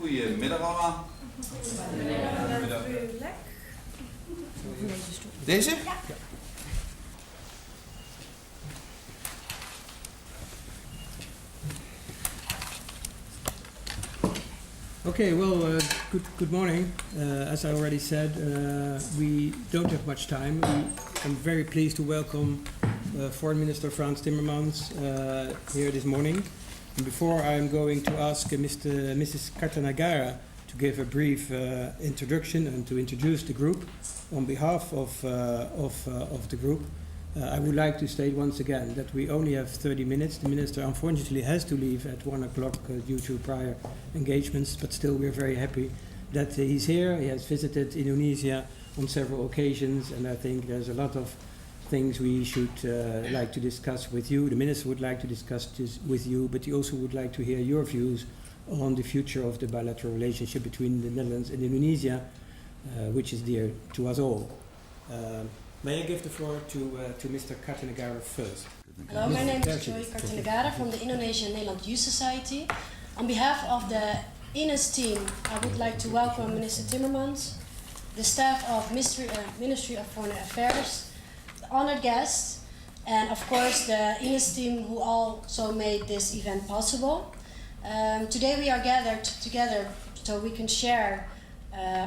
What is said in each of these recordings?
Goedemiddag allemaal. Deze? Ja. Okay, well, good morning. As I already said, we don't have much time. I'm very pleased to welcome Foreign Minister Frans Timmermans here this morning. And before I'm going to ask Mrs. Kartanagara to give a brief introduction and to introduce the group on behalf of the group, I would like to state once again that we only have 30 minutes. The Minister unfortunately has to leave at 1 o'clock due to prior engagements, but still we're very happy that he's here. He has visited Indonesia on several occasions, and I think there's a lot of things we should like to discuss with you. The Minister would like to discuss this with you, but he also would like to hear your views on the future of the bilateral relationship between the Netherlands and Indonesia, which is dear to us all. May I give the floor to Mr. Kartanagara first? Hello, my name is Kartanagara from the Indonesian Youth Society. On behalf of the INYS team, I would like to welcome Minister Timmermans, the staff of Ministry of Foreign Affairs, the honored guests, and of course the INYS team who also made this event possible. Today we are gathered together so we can share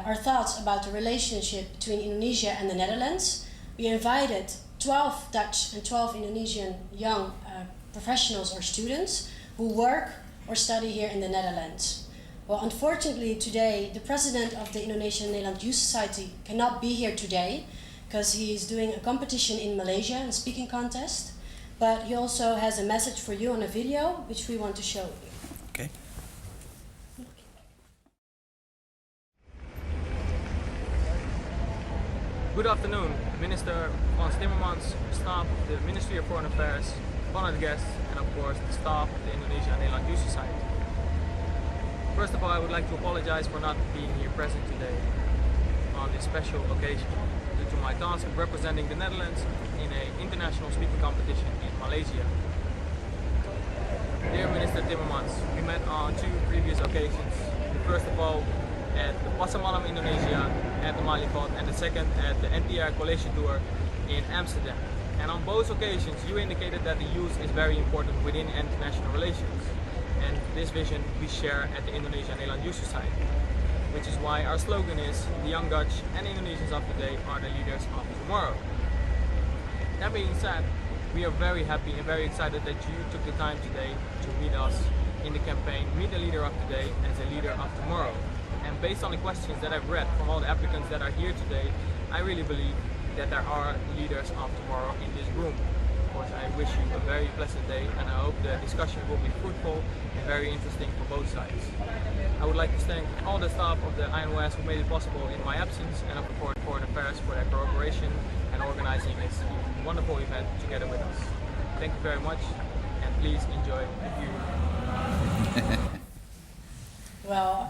our thoughts about the relationship between Indonesia and the Netherlands. We invited 12 Dutch and 12 Indonesian young professionals or students who work or study here in the Netherlands. Well, unfortunately today the president of the Indonesian Youth Society cannot be here today because he is doing a competition in Malaysia, a speaking contest, but he also has a message for you on a video which we want to show you. Okay. Good afternoon, Minister Frans Timmermans, staff of the Ministry of Foreign Affairs, honored guests, and of course the staff of the Indonesian Youth Society. First of all, I would like to apologize for not being here present today on this special occasion due to my task of representing the Netherlands in an international speaking competition in Malaysia. Dear Minister Timmermans, we met on 2 previous occasions. First of all, at the Pasar Malam Indonesia at the Malifat, and the second at the NTR College Tour in Amsterdam. And on both occasions you indicated that the youth is very important within international relations. And this vision we share at the Indonesian Youth Society. Which is why our slogan is, the young Dutch and Indonesians of today are the leaders of tomorrow. That being said, we are very happy and very excited that you took the time today to meet us in the campaign Meet the Leader of Today as a Leader of Tomorrow. And based on the questions that I've read from all the applicants that are here today, I really believe that there are leaders of tomorrow in this room. Of course, I wish you a very pleasant day, and I hope the discussion will be fruitful and very interesting for both sides. I would like to thank all the staff of the INYS who made it possible in my absence, and of course Foreign Affairs for their cooperation and organizing this wonderful event together with us. Thank you very much, and please enjoy the view. Well,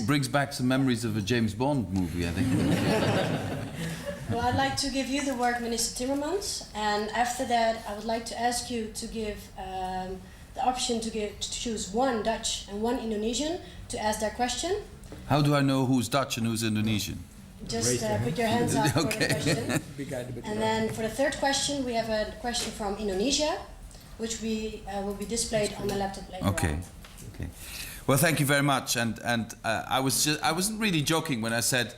Brings back some memories of a James Bond movie, I think. Well, I'd like to give you the word, Minister Timmermans, and after that I would like to ask you to give the option to choose 1 Dutch and 1 Indonesian to ask their question. How do I know who's Dutch and who's Indonesian? Just put your hands up Okay. for the question. And then for the third question we have a question from Indonesia, which will be displayed on the laptop later on. Okay. Well, thank you very much. And I wasn't really joking when I said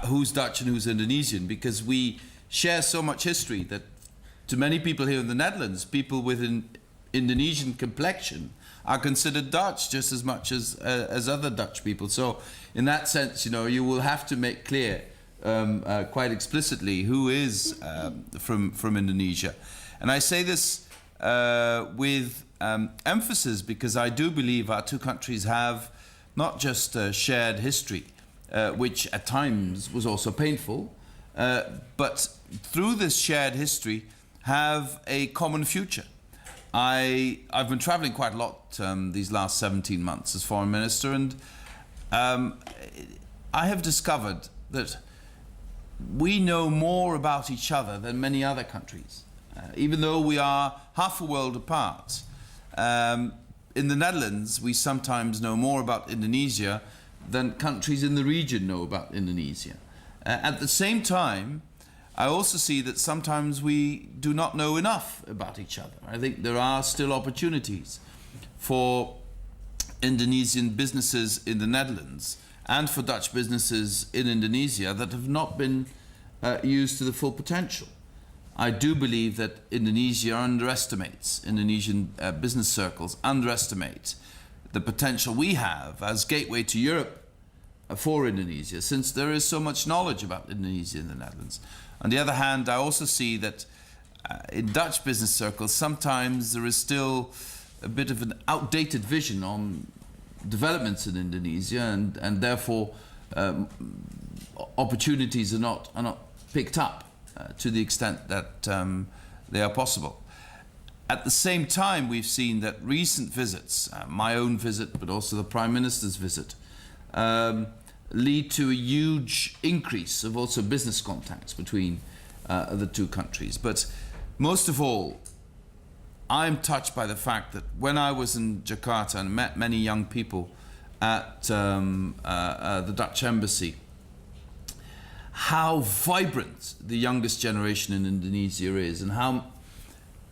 who's Dutch and who's Indonesian, because we share so much history that to many people here in the Netherlands, people with an Indonesian complexion are considered Dutch just as much as other Dutch people. So in that sense, you know, you will have to make clear quite explicitly who is from Indonesia. And I say this with emphasis because I do believe our 2 countries have not just a shared history, which at times was also painful, but through this shared history have a common future. I've been traveling quite a lot these last 17 months as Foreign Minister, and I have discovered that we know more about each other than many other countries. Even though we are half a world apart, in the Netherlands, we sometimes know more about Indonesia than countries in the region know about Indonesia. At the same time, I also see that sometimes we do not know enough about each other. I think there are still opportunities for Indonesian businesses in the Netherlands and for Dutch businesses in Indonesia that have not been used to the full potential. I do believe that Indonesia underestimates, Indonesian business circles underestimate the potential we have as gateway to Europe for Indonesia, since there is so much knowledge about Indonesia in the Netherlands. On the other hand, I also see that in Dutch business circles, sometimes there is still a bit of an outdated vision on developments in Indonesia, and therefore opportunities are not picked up to the extent that they are possible. At the same time, we've seen that recent visits, my own visit, but also the Prime Minister's visit, lead to a huge increase of also business contacts between the two countries. But most of all, I'm touched by the fact that when I was in Jakarta and met many young people at the Dutch embassy, how vibrant the youngest generation in Indonesia is and how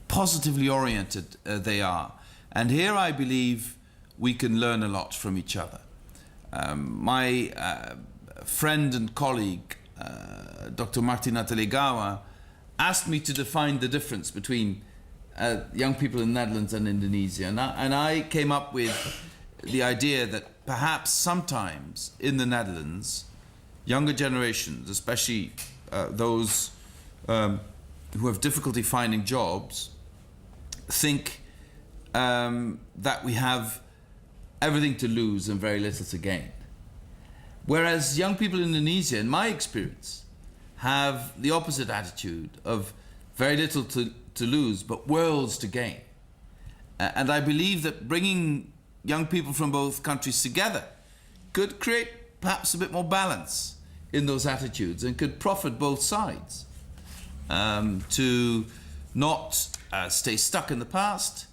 positively oriented they are. And here I believe we can learn a lot from each other. My friend and colleague, Dr. Martina Telegawa, asked me to define the difference between young people in the Netherlands and Indonesia. And I came up with the idea that perhaps sometimes in the Netherlands, younger generations, especially those who have difficulty finding jobs, think that we have everything to lose and very little to gain. Whereas young people in Indonesia, in my experience, have the opposite attitude of very little to lose, but worlds to gain. And I believe that bringing young people from both countries together could create perhaps a bit more balance in those attitudes and could profit both sides to not stay stuck in the past,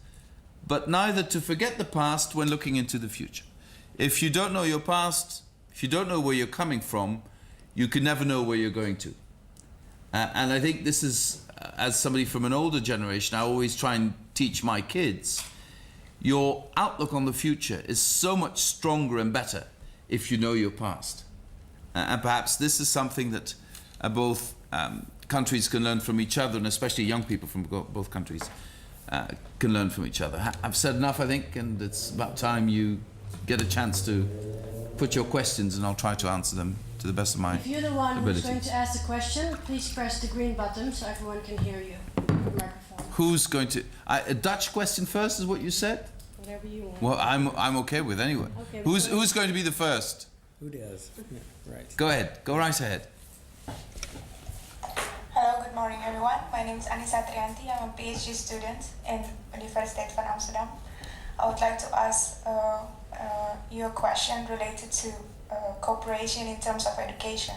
but neither to forget the past when looking into the future. If you don't know your past, if you don't know where you're coming from, you can never know where you're going to. And I think this is, as somebody from an older generation, I always try and teach my kids, your outlook on the future is so much stronger and better if you know your past. And perhaps this is something that both countries can learn from each other, and especially young people from both countries can learn from each other. I've said enough, I think, and it's about time you get a chance to put your questions, and I'll try to answer them to the best of my abilities. If you're the one who's going to ask the question, please press the green button so everyone can hear you. The microphone. Who's going to... a Dutch question first is what you said? Whatever you want. Well, I'm okay with anyway. Okay, Who's going to be the first? Who does? Yeah, right. Go ahead. Go right ahead. Hello, good morning everyone. My name is Anissa Trianti. I'm a PhD student in Universiteit van Amsterdam. I would like to ask you a question related to cooperation in terms of education,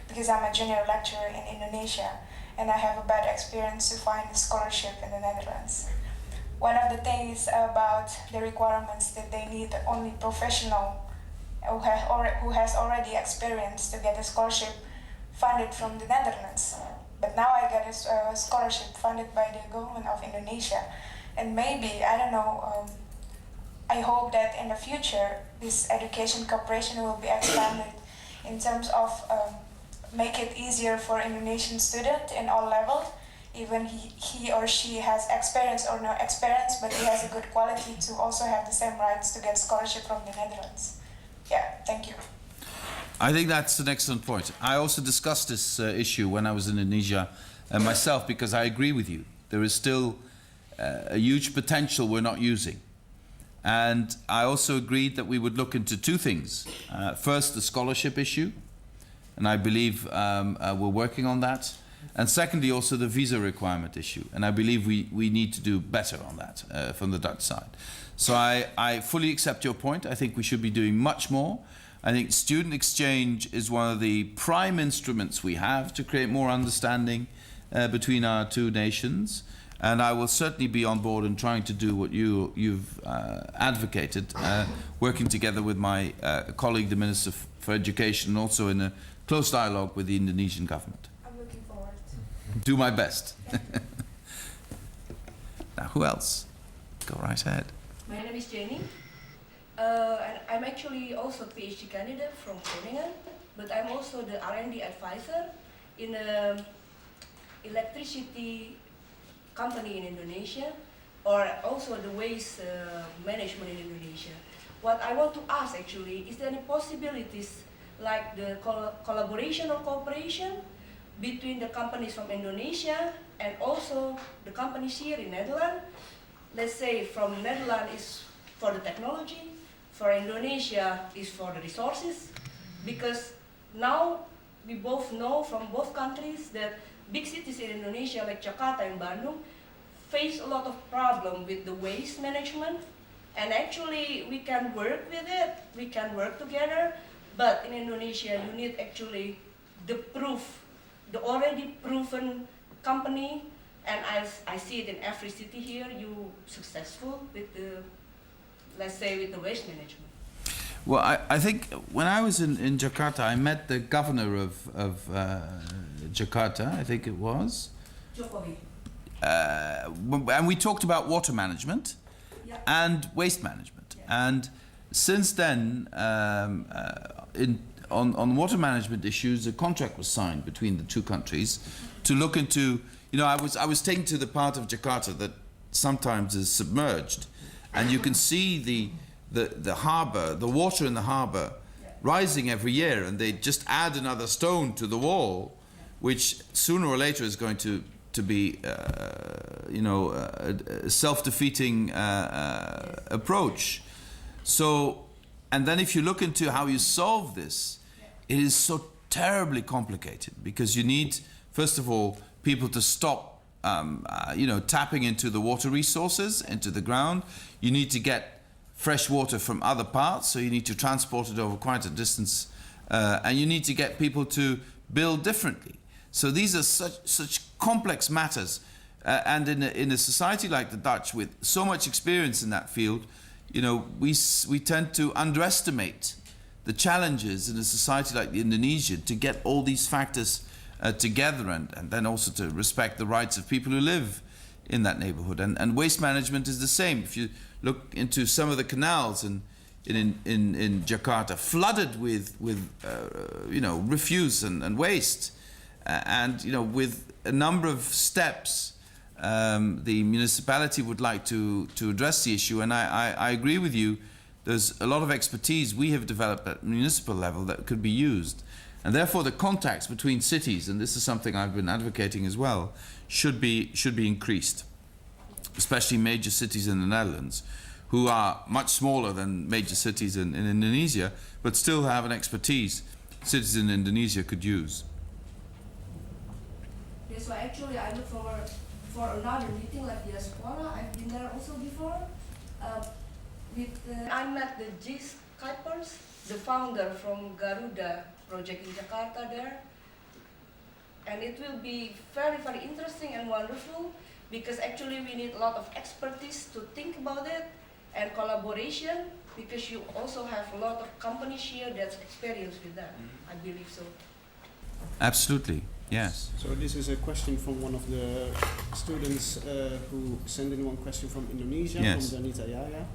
because I'm a junior lecturer in Indonesia and I have a bad experience to find a scholarship in the Netherlands. One of the things about the requirements that they need only professional who has already experience to get a scholarship funded from the Netherlands. But now I get a scholarship funded by the government of Indonesia. And maybe, I don't know, I hope that in the future this education cooperation will be expanded in terms of make it easier for Indonesian student in all levels, even he or she has experience or no experience, but he has a good quality to also have the same rights to get scholarship from the Netherlands. Yeah, thank you. I think that's an excellent point. I also discussed this issue when I was in Indonesia myself, because I agree with you. There is still a huge potential we're not using. And I also agreed that we would look into two things. First, the scholarship issue, and I believe we're working on that. And secondly, also the visa requirement issue. And I believe we need to do better on that from the Dutch side. So I fully accept your point. I think we should be doing much more. I think student exchange is one of the prime instruments we have to create more understanding between our two nations. And I will certainly be on board in trying to do what you've advocated, working together with my colleague, the Minister for Education, and also in a close dialogue with the Indonesian government. I'm looking forward. Do my best. Now, who else? Go right ahead. My name is Jenny, and I'm actually also a PhD candidate from Groningen, but I'm also the R&D advisor in an electricity company in Indonesia, or also the waste management in Indonesia. What I want to ask actually, is there any possibilities like the collaboration or cooperation between the companies from Indonesia and also the companies here in Netherlands? Let's say from Netherlands is for the technology, for Indonesia is for the resources, because now we both know from both countries that big cities in Indonesia like Jakarta and Bandung face a lot of problem with the waste management, and actually we can work with it, we can work together, but in Indonesia you need actually the proof, the already proven company. And I see it in every city here, you successful with the, let's say, with the waste management. Well, I think when I was in Jakarta, I met the governor of Jakarta, I think it was. Jokowi. And we talked about water management and waste management. And since then, on water management issues, a contract was signed between the two countries to look into. You know, I was taken to the part of Jakarta that sometimes is submerged, and you can see the harbour, the water in the harbour, rising every year, and they just add another stone to the wall, which sooner or later is going to be, a self-defeating approach. So, and then if you look into how you solve this, it is so terribly complicated, because you need, first of all, people to stop, tapping into the water resources, into the ground. You need to get fresh water from other parts, so you need to transport it over quite a distance, and you need to get people to build differently. So these are such complex matters, and in a society like the Dutch, with so much experience in that field, we tend to underestimate the challenges in a society like the Indonesian to get all these factors together, and then also to respect the rights of people who live in that neighborhood. And waste management is the same. If you look into some of the canals in Jakarta, flooded with refuse and waste, and with a number of steps, the municipality would like to address the issue. And I agree with you. There's a lot of expertise we have developed at municipal level that could be used. And therefore, the contacts between cities, and this is something I've been advocating as well, should be increased, especially major cities in the Netherlands, who are much smaller than major cities in Indonesia, but still have an expertise cities in Indonesia could use. Yes, so actually I look forward for another meeting like the Escola. I've been there also before. I met the Gis Kuipers, the founder from Garuda project in Jakarta there, and it will be very, very interesting and wonderful, because actually we need a lot of expertise to think about it, and collaboration, because you also have a lot of companies here that's experienced with that. I believe so. Absolutely, yes. So this is a question from one of the students who sent in one question from Indonesia, Yes. from Danita Yaya.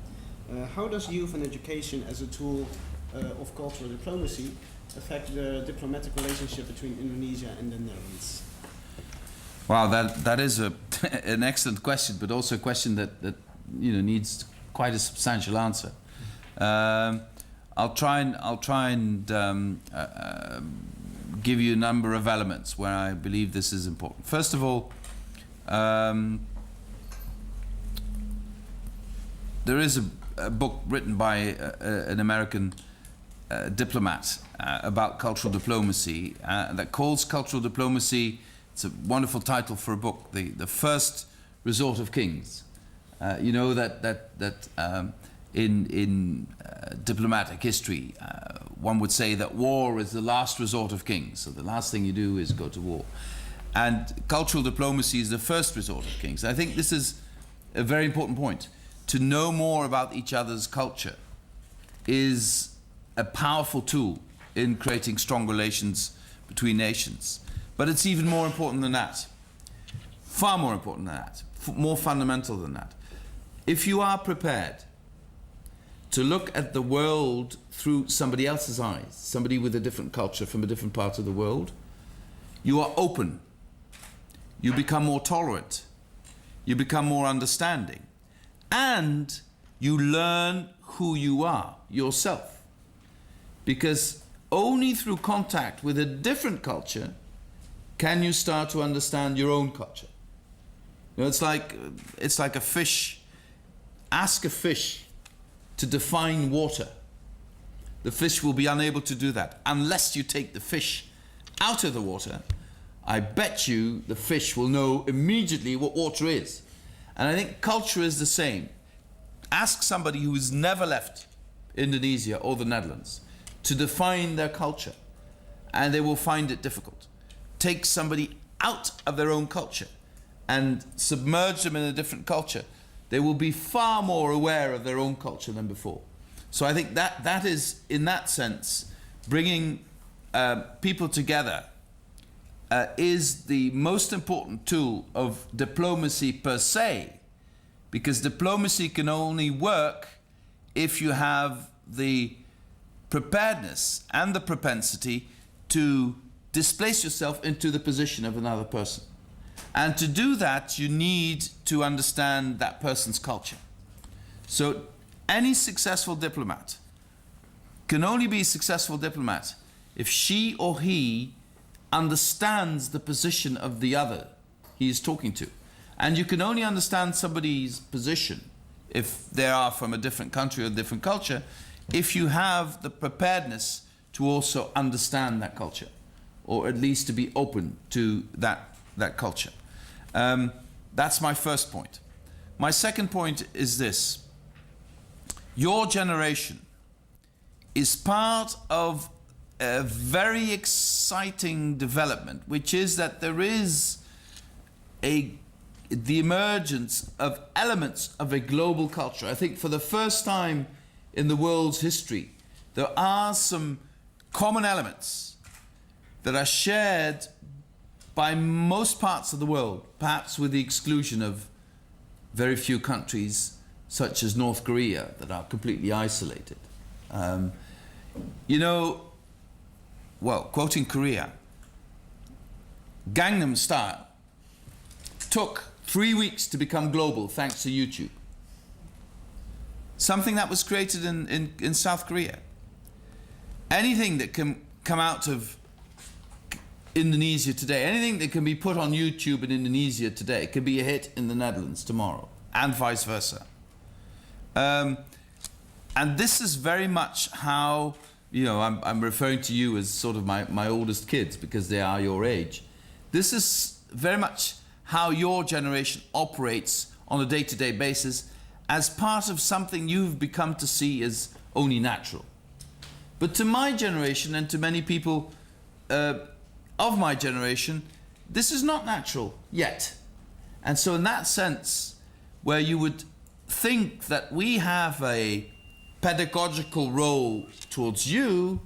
How does youth and education as a tool of cultural diplomacy affect the diplomatic relationship between Indonesia and the Netherlands? Wow, that is an excellent question, but also a question that needs quite a substantial answer. I'll try and give you a number of elements where I believe this is important. First of all, there is a book written by an American diplomat about cultural diplomacy that calls cultural diplomacy, it's a wonderful title for a book, the first resort of kings. You know that in diplomatic history, one would say that war is the last resort of kings. So the last thing you do is go to war. And cultural diplomacy is the first resort of kings. I think this is a very important point. To know more about each other's culture is a powerful tool in creating strong relations between nations. But it's even more important than that. Far more important than that. More fundamental than that. If you are prepared to look at the world through somebody else's eyes, somebody with a different culture from a different part of the world, you are open. You become more tolerant. You become more understanding. And you learn who you are yourself. Because only through contact with a different culture can you start to understand your own culture. You know, it's like a fish. Ask a fish to define water. The fish will be unable to do that unless you take the fish out of the water. I bet you the fish will know immediately what water is. And I think culture is the same. Ask somebody who has never left Indonesia or the Netherlands to define their culture, and they will find it difficult. Take somebody out of their own culture and submerge them in a different culture. They will be far more aware of their own culture than before. So I think that is, in that sense, bringing people together is the most important tool of diplomacy per se, because diplomacy can only work if you have the preparedness and the propensity to displace yourself into the position of another person. And to do that, you need to understand that person's culture. So any successful diplomat can only be a successful diplomat if she or he understands the position of the other he is talking to. And you can only understand somebody's position if they are from a different country or a different culture if you have the preparedness to also understand that culture, or at least to be open to that culture. That's my first point. My second point is this. Your generation is part of a very exciting development, which is that there is the emergence of elements of a global culture. I think for the first time in the world's history, there are some common elements that are shared by most parts of the world, perhaps with the exclusion of very few countries such as North Korea that are completely isolated. You know, well, quoting Korea, Gangnam Style took 3 weeks to become global thanks to YouTube. Something that was created in South Korea. Anything that can come out of Indonesia today, anything that can be put on YouTube in Indonesia today can be a hit in the Netherlands tomorrow, and vice versa. And this is very much how, you know, I'm referring to you as sort of my oldest kids because they are your age. This is very much how your generation operates on a day-to-day basis as part of something you've become to see as only natural. But to my generation and to many people of my generation, this is not natural yet. And so in that sense, where you would think that we have a pedagogical role towards you,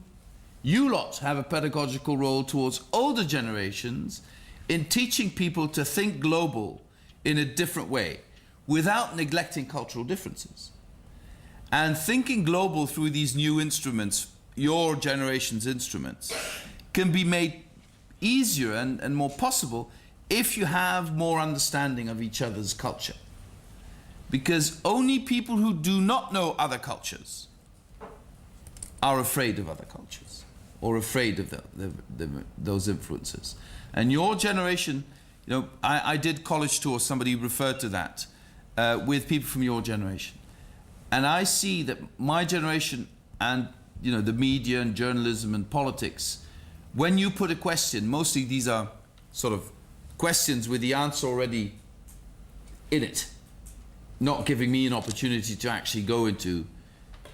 you lot have a pedagogical role towards older generations in teaching people to think global in a different way, without neglecting cultural differences. And thinking global through these new instruments, your generation's instruments, can be made easier and more possible if you have more understanding of each other's culture. Because only people who do not know other cultures are afraid of other cultures, or afraid of those influences. And your generation, you know, I did college tours, somebody referred to that, with people from your generation. And I see that my generation and, you know, the media and journalism and politics, when you put a question, mostly these are sort of questions with the answer already in it, not giving me an opportunity to actually go into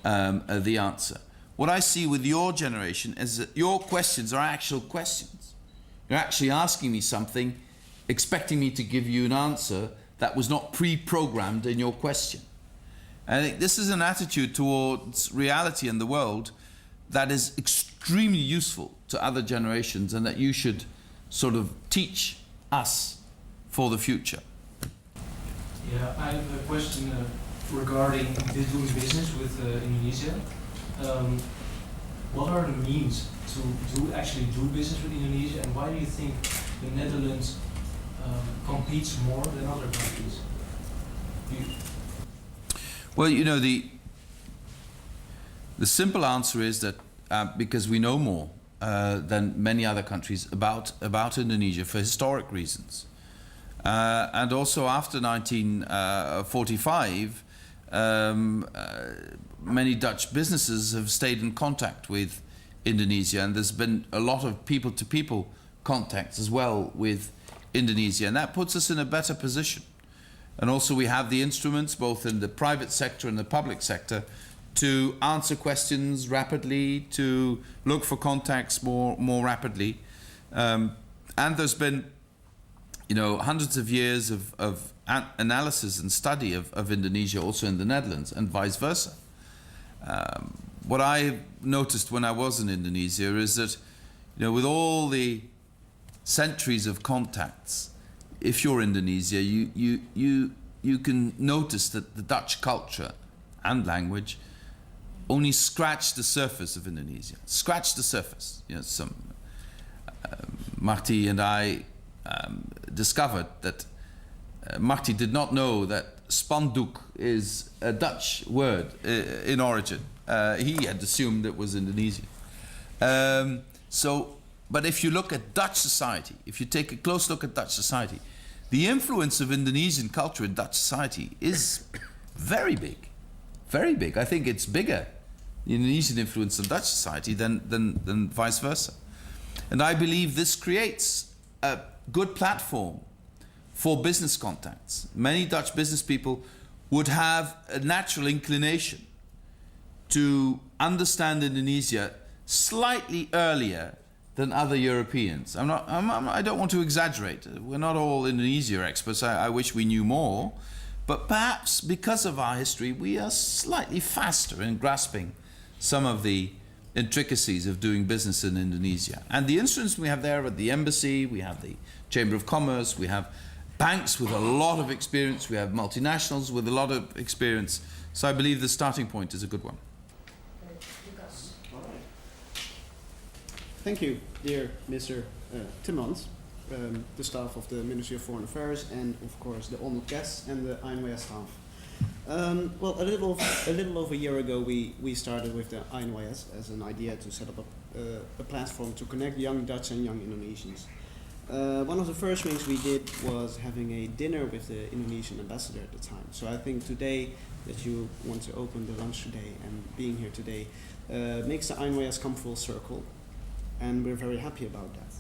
the answer. What I see with your generation is that your questions are actual questions. You're actually asking me something expecting me to give you an answer that was not pre-programmed in your question. And I think this is an attitude towards reality in the world that is extremely useful to other generations, and that you should sort of teach us for the future. Yeah, I have a question regarding doing business with Indonesia. What are the means to actually do business with Indonesia, and why do you think the Netherlands competes more than other countries? Well, you know, the simple answer is that because we know more than many other countries about Indonesia for historic reasons. And also after 1945, many Dutch businesses have stayed in contact with Indonesia, and there's been a lot of people-to-people contacts as well with Indonesia, and that puts us in a better position. And also we have the instruments, both in the private sector and the public sector, to answer questions rapidly, to look for contacts more rapidly. And there's been, you know, hundreds of years of analysis and study of Indonesia also in the Netherlands, and vice versa. What I noticed when I was in Indonesia is that, you know, with all the centuries of contacts, if you're Indonesia, you can notice that the Dutch culture and language only scratch the surface of Indonesia. Scratch the surface. You know, Marty and I discovered that Marty did not know that spandoek is a Dutch word in origin. He had assumed it was Indonesian. But if you look at Dutch society, if you take a close look at Dutch society, the influence of Indonesian culture in Dutch society is very big. Very big. I think it's bigger, the Indonesian influence on Dutch society, than vice versa. And I believe this creates a good platform for business contacts. Many Dutch business people would have a natural inclination to understand Indonesia slightly earlier than other Europeans. I don't want to exaggerate. We're not all Indonesia experts. I wish we knew more. But perhaps because of our history, we are slightly faster in grasping some of the intricacies of doing business in Indonesia. And the instruments we have there at the embassy, we have the Chamber of Commerce, we have banks with a lot of experience, we have multinationals with a lot of experience. So I believe the starting point is a good one. Thank you, dear Mr. Timmermans, the staff of the Ministry of Foreign Affairs, and of course the honored guests and the INYS staff. Well, a little over a year ago, we started with the INYS as an idea to set up a platform to connect young Dutch and young Indonesians. One of the first things we did was having a dinner with the Indonesian ambassador at the time. So I think today that you want to open the lunch today and being here today makes the INYS come full circle. And we're very happy about that.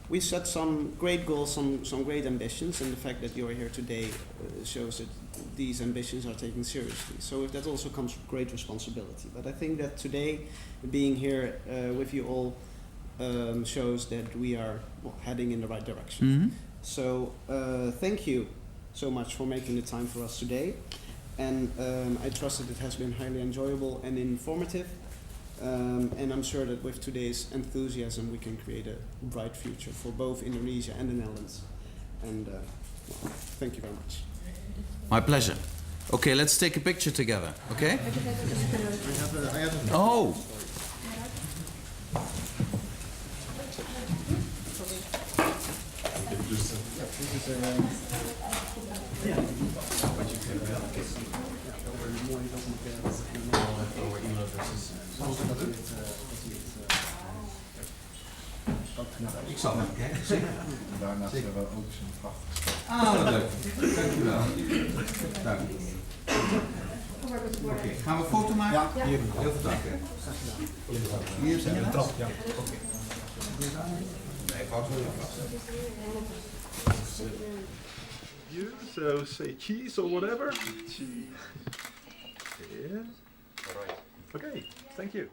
We set some great goals, some great ambitions, and the fact that you're here today shows that these ambitions are taken seriously. So that also comes with great responsibility. But I think that today, being here with you all shows that we are heading in the right direction. Mm-hmm. So thank you so much for making the time for us today. And I trust that it has been highly enjoyable and informative. And I'm sure that with today's enthusiasm we can create a bright future for both Indonesia and the Netherlands. And thank you very much. My pleasure. Okay, let's take a picture together, okay? I have a Oh! Ik zal even kijken, zeker. Daarnaast hebben we ook zo'n prachtig. Ah, leuk. Dank u wel. Dank u. Oké, gaan we een foto maken? Ja, hier. Heel veel dank, hè. Hier zijn de trap, ja. Oké. Nee, foto wil You, so say cheese or whatever. Cheese. Yeah. All right. Okay, thank you.